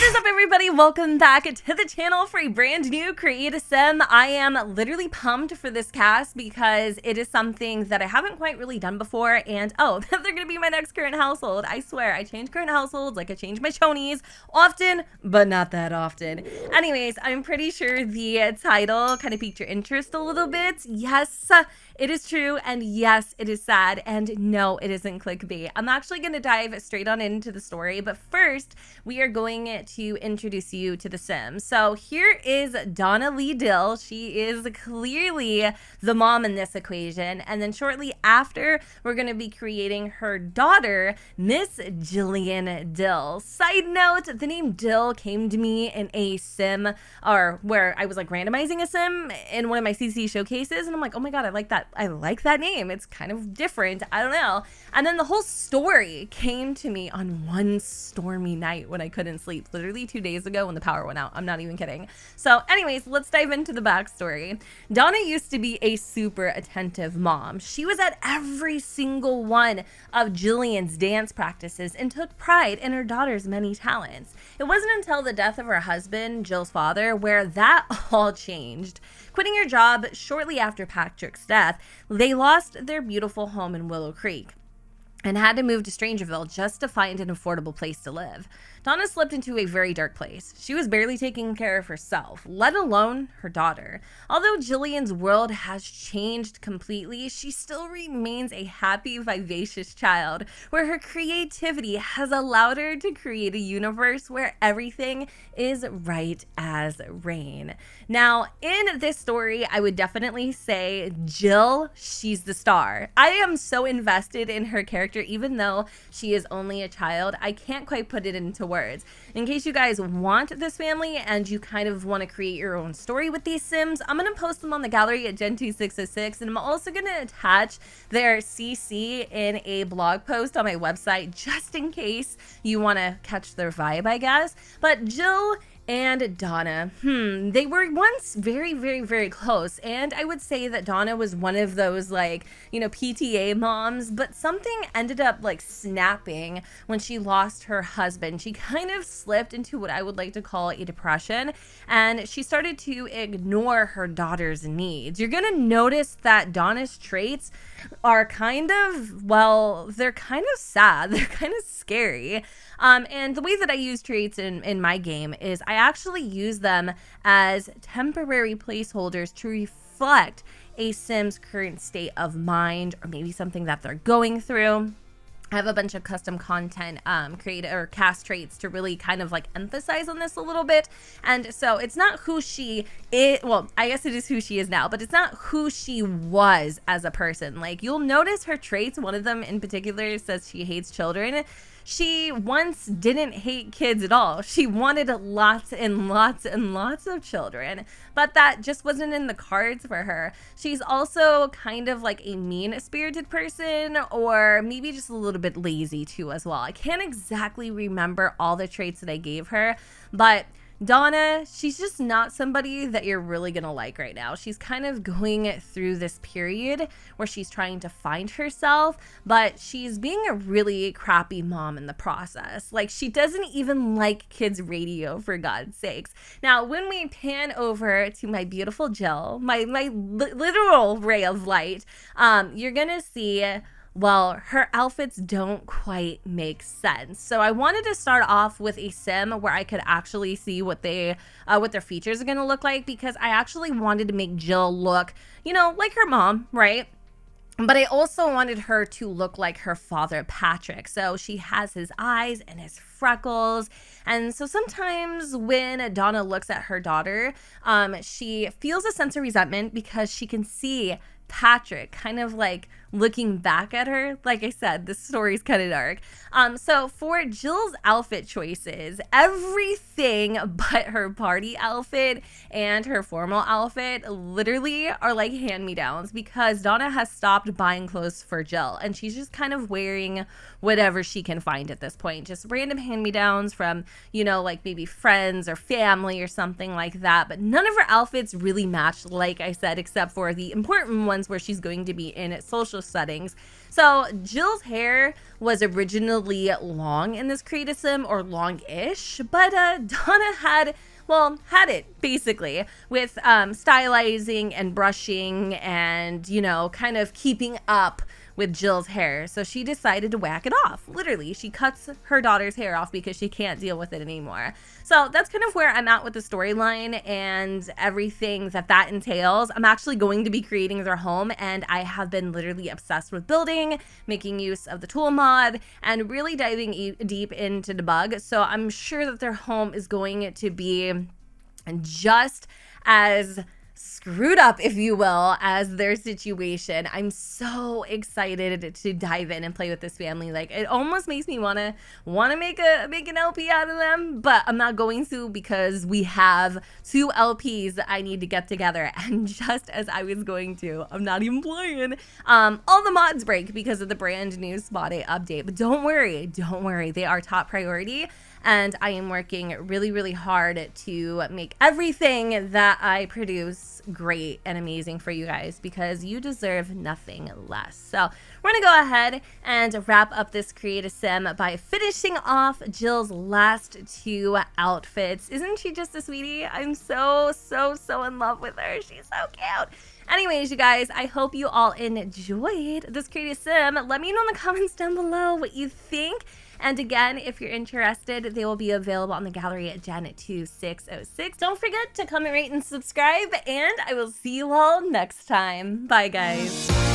is up, everybody? Welcome back to the channel for a brand new Create a Sim. I am literally pumped for this cast because it is something that I haven't quite really done before, and oh, they're going to be my next current household. I swear, I change current households like I change my chonies often, but not that often. Anyways, I'm pretty sure the title kind of piqued your interest a little bit. Yes, it is true, and yes, it is sad, and no, it isn't clickbait. I'm actually going to dive straight on into the story, but first, we are going to introduce you to the Sims. So here is Donna Dill. She is clearly the mom in this equation, and then shortly after, we're going to be creating her daughter, Miss Jillian Dill. Side note, the name Dill came to me in a sim, or where I was like randomizing a sim in one of my CC showcases, and I'm like, oh my god, I like that name. It's kind of different. I don't know. And then the whole story came to me on one stormy night when I couldn't sleep, literally 2 days ago when the power went out. I'm not even kidding. So anyways, let's dive into the backstory. Donna used to be a super attentive mom. She was at every single one of Jillian's dance practices and took pride in her daughter's many talents. It wasn't until the death of her husband, Jill's father, where that all changed. Quitting her job shortly after Patrick's death, they lost their beautiful home in Willow Creek and had to move to Strangerville just to find an affordable place to live. Donna slipped into a very dark place. She was barely taking care of herself, let alone her daughter. Although Jillian's world has changed completely, she still remains a happy, vivacious child, where her creativity has allowed her to create a universe where everything is right as rain. Now, in this story, I would definitely say Jill, she's the star. I am so invested in her character, even though she is only a child. I can't quite put it into words. In case you guys want this family and you kind of want to create your own story with these Sims, I'm going to post them on the gallery at Gen2606, and I'm also going to attach their CC in a blog post on my website just in case you want to catch their vibe, I guess. But Jill and Donna, they were once very, very, very close, and I would say that Donna was one of those, like, you know, PTA moms, but something ended up, like, snapping when she lost her husband. She kind of slipped into what I would like to call a depression, and she started to ignore her daughter's needs. You're gonna notice that Donna's traits are kind of, well, they're kind of sad. They're kind of scary. And the way that I use traits in my game is I actually use them as temporary placeholders to reflect a Sim's current state of mind, or maybe something that they're going through. I have a bunch of custom content created or cast traits to really kind of like emphasize on this a little bit. And so it's not who she is. Well, I guess it is who she is now, but it's not who she was as a person. Like, you'll notice her traits. One of them in particular says she hates children. She once didn't hate kids at all. She wanted lots and lots and lots of children, but that just wasn't in the cards for her. She's also kind of like a mean-spirited person, or maybe just a little bit lazy too as well. I can't exactly remember all the traits that I gave her, but Donna, she's just not somebody that you're really gonna like right now. She's kind of going through this period where she's trying to find herself, but she's being a really crappy mom in the process. Like, she doesn't even like kids' radio, for God's sakes. Now, when we pan over to my beautiful Jill, my literal ray of light, you're gonna see, well, her outfits don't quite make sense. So I wanted to start off with a sim where I could actually see what their features are going to look like, because I actually wanted to make Jill look, you know, like her mom, right? But I also wanted her to look like her father, Patrick. So she has his eyes and his freckles. And so sometimes when Donna looks at her daughter, she feels a sense of resentment because she can see Patrick kind of like looking back at her. Like I said, this story's kind of dark. So for Jill's outfit choices, everything but her party outfit and her formal outfit literally are like hand-me-downs, because Donna has stopped buying clothes for Jill, and she's just kind of wearing whatever she can find at this point. Just random hand-me-downs from, you know, like maybe friends or family or something like that. But none of her outfits really match, like I said, except for the important ones where she's going to be in social special settings. So Jill's hair was originally long in this Create a Sim, or long-ish, but Donna had it basically with stylizing and brushing and, you know, kind of keeping up with Jill's hair. So she decided to whack it off. Literally, she cuts her daughter's hair off because she can't deal with it anymore. So that's kind of where I'm at with the storyline and everything that entails. I'm actually going to be creating their home, and I have been literally obsessed with building, making use of the tool mod, and really diving deep into debug. So I'm sure that their home is going to be just as screwed up, if you will, as their situation. I'm so excited to dive in and play with this family. Like, it almost makes me wanna make an LP out of them, but I'm not going to, because we have 2 LPs that I need to get together. And just as I was going to, I'm not even playing, all the mods break because of the brand new Spot A update. But don't worry, they are top priority. And I am working really, really hard to make everything that I produce great and amazing for you guys, because you deserve nothing less. So we're gonna go ahead and wrap up this Create a Sim by finishing off Jill's last 2 outfits. Isn't she just a sweetie? I'm so in love with her. She's so cute. Anyways, you guys, I hope you all enjoyed this Create a Sim. Let me know in the comments down below what you think. And again, if you're interested, they will be available on the gallery at Jen2606. Don't forget to comment, rate, and subscribe, and I will see you all next time. Bye, guys.